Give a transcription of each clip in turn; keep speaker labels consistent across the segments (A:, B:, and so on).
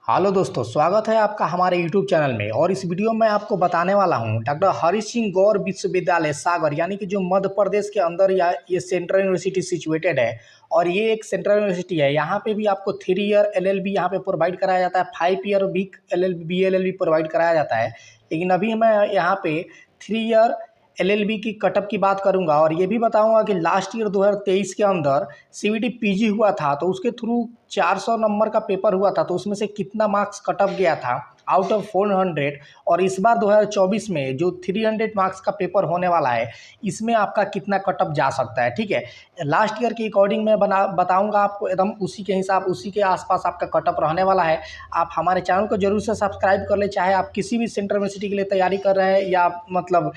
A: Hello दोस्तों, स्वागत है आपका हमारे यूट्यूब चैनल में। और इस वीडियो में आपको बताने वाला हूं डॉक्टर हरि सिंह गौर विश्वविद्यालय सागर, यानी कि जो मध्य प्रदेश के अंदर या ये सेंट्रल यूनिवर्सिटी सिचुएटेड है। और ये एक सेंट्रल यूनिवर्सिटी है। यहाँ पे भी आपको 3 ईयर LLB यहाँ पे प्रोवाइड कराया जाता है, 5 ईयर भी LLB BLLB प्रोवाइड कराया जाता है। लेकिन अभी मैं यहाँ पे 3 ईयर LLB की कटअप की बात करूंगा और ये भी बताऊंगा कि लास्ट ईयर 2023 के अंदर CVT PG हुआ था, तो उसके थ्रू 400 नंबर का पेपर हुआ था, तो उसमें से कितना मार्क्स कटअप गया था आउट ऑफ 400। और इस बार 2024 में जो 300 मार्क्स का पेपर होने वाला है, इसमें आपका कितना कटअप जा सकता है। ठीक है, लास्ट ईयर के अकॉर्डिंग मैं बताऊंगा आपको, एकदम उसी के हिसाब उसी के आसपास आपका कटअप रहने वाला है। आप हमारे चैनल को जरूर से सब्सक्राइब कर ले, चाहे आप किसी भी सेंट्रल यूनिवर्सिटी के लिए तैयारी कर रहे हैं या मतलब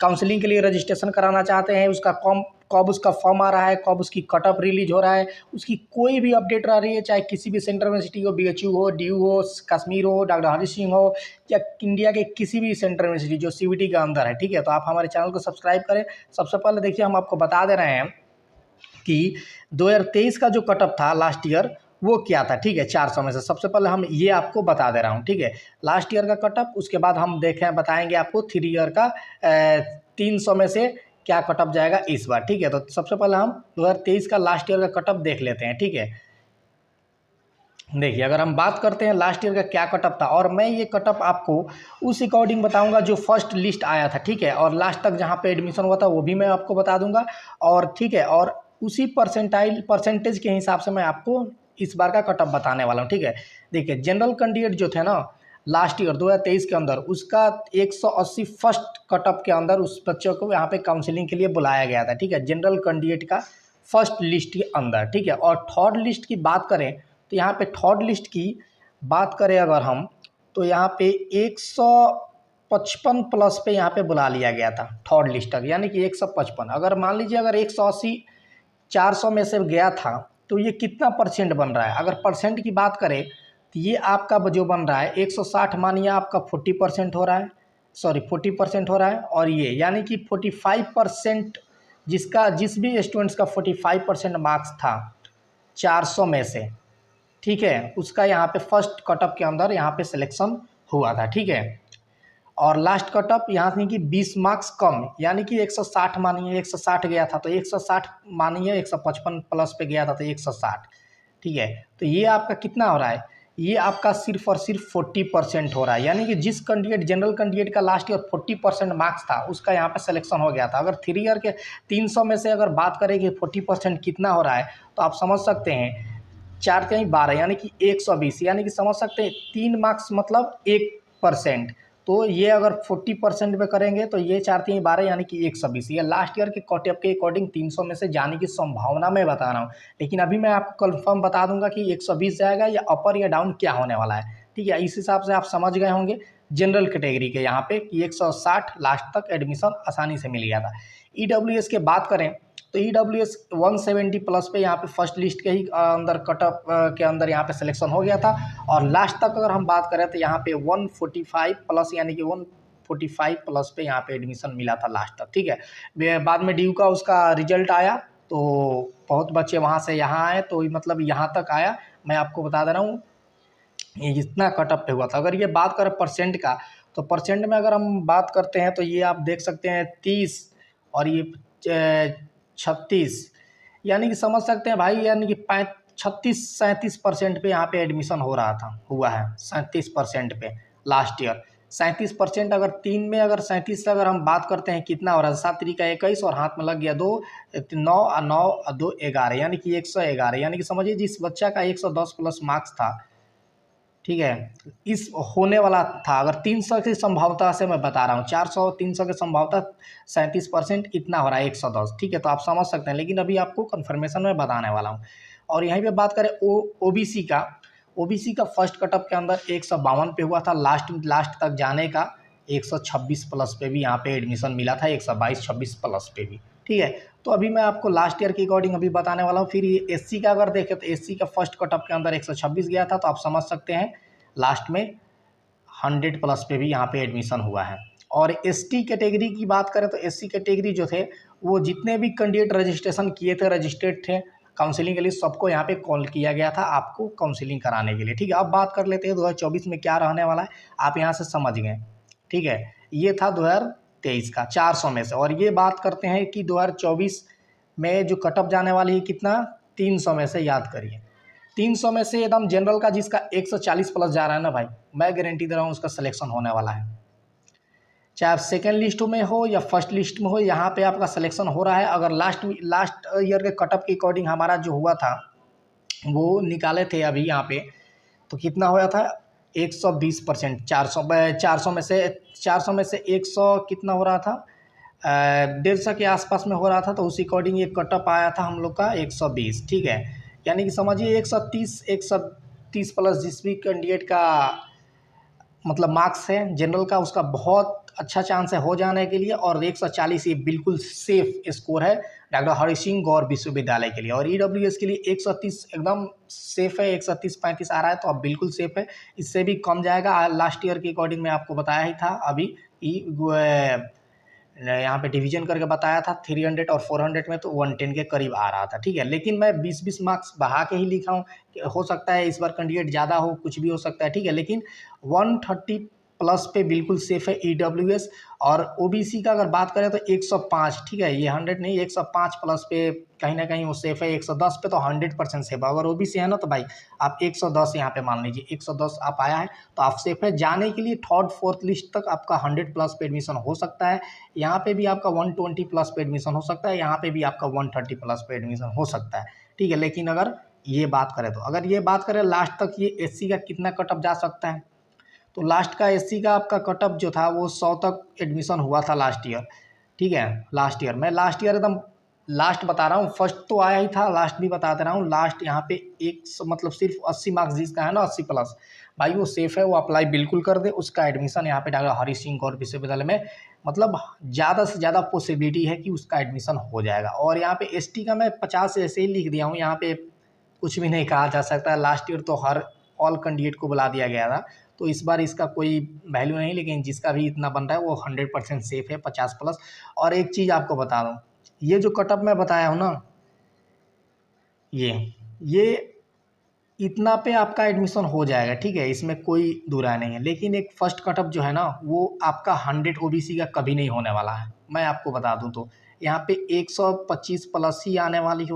A: काउंसलिंग के लिए रजिस्ट्रेशन कराना चाहते हैं, उसका कब उसका फॉर्म आ रहा है, कब उसकी कटअप रिलीज हो रहा है, उसकी कोई भी अपडेट रह रही है, चाहे किसी भी सेंट्रल यूनिवर्सिटी हो, BHU हो, DU हो, कश्मीर हो, डॉक्टर हरि सिंह हो, या इंडिया के किसी भी सेंट्रल यूनिवर्सिटी जो CVT के अंदर है। ठीक है, तो आप हमारे चैनल को सब्सक्राइब करें। सबसे पहले देखिए, हम आपको बता दे रहे हैं कि 2023 का जो कटअप था लास्ट ईयर, वो क्या था। ठीक है, 400 में से सबसे पहले हम ये आपको बता दे रहा हूँ। ठीक है, लास्ट ईयर का कटअप, उसके बाद हम बताएंगे आपको 3 ईयर का 300 में से क्या कटअप जाएगा इस बार। ठीक है, तो सबसे पहले हम 2023 का लास्ट ईयर का कटअप देख लेते हैं। ठीक है, देखिए, अगर हम बात करते हैं लास्ट ईयर का क्या कटअप था, और मैं ये कटअप आपको उस अकॉर्डिंग बताऊंगा जो फर्स्ट लिस्ट आया था। ठीक है, और लास्ट तक जहाँ पे एडमिशन हुआ था वो भी मैं आपको बता दूंगा। और ठीक है, और उसी परसेंटेज के हिसाब से मैं आपको इस बार का कटअप बताने वाला हूँ। ठीक है, देखिए, जनरल कैंडिडेट जो थे ना लास्ट ईयर 2023 के अंदर, उसका 180 फर्स्ट कटअप के अंदर उस बच्चों को यहाँ पे काउंसलिंग के लिए बुलाया गया था। ठीक है, जनरल कैंडिडेट का फर्स्ट लिस्ट के अंदर। ठीक है, और थर्ड लिस्ट की बात करें तो यहाँ पे थर्ड लिस्ट की बात करें अगर हम, तो यहाँ पे 155 प्लस पे यहाँ पे बुला लिया गया था थर्ड लिस्ट तक, यानी कि 155। अगर मान लीजिए अगर 180 400 में से गया था, तो ये कितना परसेंट बन रहा है। अगर परसेंट की बात करें तो ये आपका जो बन रहा है 160, मानिए आपका 40% हो रहा है, सॉरी 40% हो रहा है। और ये यानी कि 45%, जिस भी स्टूडेंट्स का 45% मार्क्स था 400 में से, ठीक है, उसका यहाँ पे फर्स्ट कटअप के अंदर यहाँ पे सिलेक्शन हुआ था। ठीक है, और लास्ट कटअप यहाँ से कि 20 मार्क्स कम, यानी कि 160, मानिए 160 गया था तो 160, मानिए 155 प्लस पे गया था तो 160। ठीक है, तो ये आपका कितना हो रहा है, ये आपका सिर्फ और सिर्फ 40% हो रहा है। यानी कि जिस कैंडिडेट जनरल कैंडिडेट का लास्ट ईयर 40% मार्क्स था, उसका यहाँ पे सिलेक्शन हो गया था। अगर 3 ईयर के 300 में से अगर बात करें कि 40% कितना हो रहा है, तो आप समझ सकते हैं 4 3 12, यानी कि 120, यानी कि समझ सकते हैं 3 मार्क्स मतलब 1%। तो ये अगर 40% में करेंगे तो ये 4 3 12, यानी कि 120। ये लास्ट ईयर के कटअप के अकॉर्डिंग 300 में से जाने की संभावना मैं बता रहा हूँ। लेकिन अभी मैं आपको कंफर्म बता दूंगा कि 120 जाएगा या अपर या डाउन क्या होने वाला है। ठीक है, इस हिसाब से आप समझ गए होंगे जनरल कैटेगरी के यहाँ पे कि 160 लास्ट तक एडमिशन आसानी से मिल गया था। EWS के बात करें तो EWS 170 प्लस पे यहाँ पे फर्स्ट लिस्ट के ही अंदर कटअप के अंदर यहाँ पे सिलेक्शन हो गया था। और लास्ट तक अगर हम बात करें तो यहाँ पे 145 प्लस, यानी कि 145 प्लस पे यहाँ पे एडमिशन मिला था लास्ट तक। ठीक है, बाद में DU का उसका रिजल्ट आया तो बहुत बच्चे वहाँ से यहाँ आए, तो मतलब यहाँ तक आया। मैं आपको बता दे रहा हूँ ये इतना कटअप पे हुआ था। अगर ये बात करें परसेंट का, तो परसेंट में अगर हम बात करते हैं तो ये आप देख सकते हैं 30 और ये 36, यानी कि समझ सकते हैं भाई, यानी कि 36-37% पे यहाँ पे एडमिशन हो रहा था, हुआ है 37% पे लास्ट ईयर। 37%, अगर 3 में अगर 37 से अगर हम बात करते हैं कितना हो रहा है, 7 3 21 और हाथ में लग गया 2 9 9 2 11, यानी कि 111। यानी कि समझिए जिस बच्चा का 110 प्लस मार्क्स था, ठीक है, इस होने वाला था, अगर 300 की संभावना से मैं बता रहा हूँ, 400 300 की संभावना 37%, इतना हो रहा है 110। ठीक है, तो आप समझ सकते हैं, लेकिन अभी आपको कन्फर्मेशन में बताने वाला हूँ। और यहीं पे बात करें ओबीसी का फर्स्ट कटअप के अंदर 152 पे हुआ था, लास्ट तक जाने का 126 प्लस पे भी यहाँ पे एडमिशन मिला था, 122-26 प्लस पे भी। ठीक है, तो अभी मैं आपको लास्ट ईयर के अकॉर्डिंग अभी बताने वाला हूँ। फिर ये SC का अगर देखें तो SC का फर्स्ट कटअप के अंदर 126 गया था, तो आप समझ सकते हैं लास्ट में 100 प्लस पे भी यहाँ पे एडमिशन हुआ है। और ST कैटेगरी की बात करें तो SC कैटेगरी जो थे, वो जितने भी कैंडिडेट रजिस्ट्रेशन किए थे, रजिस्टर्ड थे, काउंसलिंग के लिए सबको यहाँ पे कॉल किया गया था आपको काउंसलिंग कराने के लिए, ठीक है। अब बात कर लेते हैं 2024 में क्या रहने वाला है, आप यहाँ से समझ गए, ठीक है। ये था 2023 का 400 में से, और ये बात करते हैं कि 2024 में जो कटअप जाने वाली है कितना, 300 में से, याद करिए 300 में से एकदम जनरल का जिसका 140 प्लस जा रहा है ना भाई, मैं गारंटी दे रहा हूँ उसका सिलेक्शन होने वाला है। चाहे आप सेकेंड लिस्ट में हो या फर्स्ट लिस्ट में हो, यहाँ पे आपका सिलेक्शन हो रहा है। अगर लास्ट ईयर के कटअप के अकॉर्डिंग हमारा जो हुआ था वो निकाले थे अभी यहाँ पे, तो कितना हुआ था 120%। 400 में से 100 कितना हो रहा था, 150 के आसपास में हो रहा था, तो उसी अकॉर्डिंग ये कटअप आया था हम लोग का 120, ठीक है। यानी कि समझिए 130 प्लस जिस भी कैंडिडेट का मतलब मार्क्स है जनरल का, उसका बहुत अच्छा चांस है हो जाने के लिए। और 140 ये बिल्कुल सेफ स्कोर है डॉक्टर हरि सिंह गौर विश्वविद्यालय के लिए। और ईडब्ल्यूएस के लिए 130 एकदम सेफ है, 130-35 आ रहा है तो अब बिल्कुल सेफ है, इससे भी कम जाएगा। लास्ट ईयर के अकॉर्डिंग मैं आपको बताया ही था अभी यहाँ पे डिवीजन करके बताया था 300 और 400 में तो 110 के करीब आ रहा था, ठीक है। लेकिन मैं 20-20 मार्क्स बढ़ा के ही लिखा हूँ, हो सकता है इस बार कैंडिडेट ज़्यादा हो, कुछ भी हो सकता है, ठीक है। लेकिन 130 प्लस पे बिल्कुल सेफ है ईडब्ल्यूएस। और ओबीसी का अगर बात करें तो 105, ठीक है, ये 100 नहीं, 105 प्लस पे कहीं ना कहीं वो सेफ है। 110 पे तो 100% सेफ है। अगर ओबीसी है ना तो भाई आप 110 यहाँ पे मान लीजिए, 110 आप आया है तो आप सेफ है। जाने के लिए थर्ड फोर्थ लिस्ट तक आपका 100 प्लस पे एडमिशन हो सकता है। यहाँ पे भी आपका 120 प्लस पे एडमिशन हो सकता है, यहाँ पे भी आपका 130 प्लस पे एडमिशन हो सकता है, ठीक है। लेकिन अगर ये बात करें तो, अगर ये बात करें लास्ट तक ये एससी का कितना कटअप जा सकता है, तो लास्ट का एससी का आपका कटअप जो था वो 100 तक एडमिशन हुआ था लास्ट ईयर, ठीक है। लास्ट ईयर मैं लास्ट ईयर एकदम लास्ट बता रहा हूँ, फर्स्ट तो आया ही था, लास्ट भी बता दे रहा हूँ। लास्ट यहाँ पे मतलब सिर्फ 80 मार्क्स जिसका है ना 80 प्लस, भाई वो सेफ है, वो अप्लाई बिल्कुल कर दे। उसका एडमिशन यहाँ पे डॉक्टर हरि सिंह गौर विश्वविद्यालय में मतलब ज़्यादा से ज़्यादा पॉसिबिलिटी है कि उसका एडमिशन हो जाएगा। और यहाँ पे एसटी का मैं 50 ऐसे ही लिख दिया हूँ, यहाँ पे कुछ भी नहीं कहा जा सकता। लास्ट ईयर तो हर ऑल कैंडिडेट को बुला दिया गया था, तो इस बार इसका कोई वैल्यू नहीं, लेकिन जिसका भी इतना बन रहा है वो 100% सेफ है, 50 प्लस। और एक चीज़ आपको बता दूँ, ये जो कटअप मैं बताया हूँ ना, ये इतना पे आपका एडमिशन हो जाएगा, ठीक है, इसमें कोई दुराय नहीं है। लेकिन एक फर्स्ट कटअप जो है ना वो आपका 100 ओबीसी का कभी नहीं होने वाला है, मैं आपको बता दूं। तो यहाँ पे 125 प्लस ही आने वाली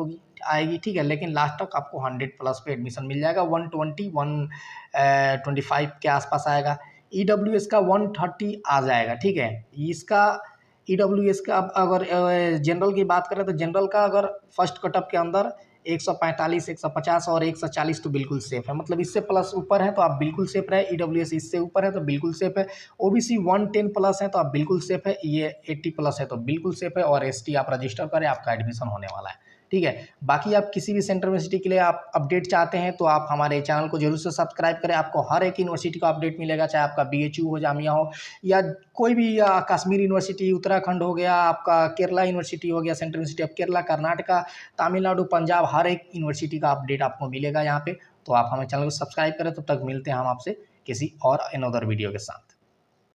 A: आएगी, ठीक है। लेकिन लास्ट तक आपको 100 प्लस पे एडमिशन मिल जाएगा। 125 के आसपास आएगा। ईडब्ल्यूएस का 130 आ जाएगा, ठीक है। इसका ईडब्ल्यूएस का अब अगर जनरल की बात करें तो जनरल का अगर फर्स्ट कटअप के अंदर 145, 150 और 140 तो बिल्कुल सेफ है, मतलब इससे प्लस ऊपर है तो आप बिल्कुल सेफ रहे। ईडब्ल्यूएस इससे ऊपर है तो बिल्कुल सेफ है। ओबीसी 110 प्लस है तो आप बिल्कुल सेफ है। ये 80 प्लस है तो बिल्कुल सेफ है। और एसटी आप रजिस्टर करें, आपका एडमिशन होने वाला है, ठीक है। बाकी आप किसी भी सेंट्रल यूनिवर्सिटी के लिए आप अपडेट चाहते हैं तो आप हमारे चैनल को जरूर से सब्सक्राइब करें। आपको हर एक यूनिवर्सिटी का अपडेट मिलेगा, चाहे आपका बीएचयू हो, जामिया हो, या कोई भी, या कश्मीर यूनिवर्सिटी, उत्तराखंड हो गया, आपका केरला यूनिवर्सिटी हो गया, central university of Kerala, Karnataka, Tamil Nadu, Punjab, हर एक यूनिवर्सिटी का अपडेट आपको मिलेगा यहाँ पे। तो आप हमारे चैनल को सब्सक्राइब करें। तब तक मिलते हैं हम आपसे किसी और अनदर वीडियो के साथ।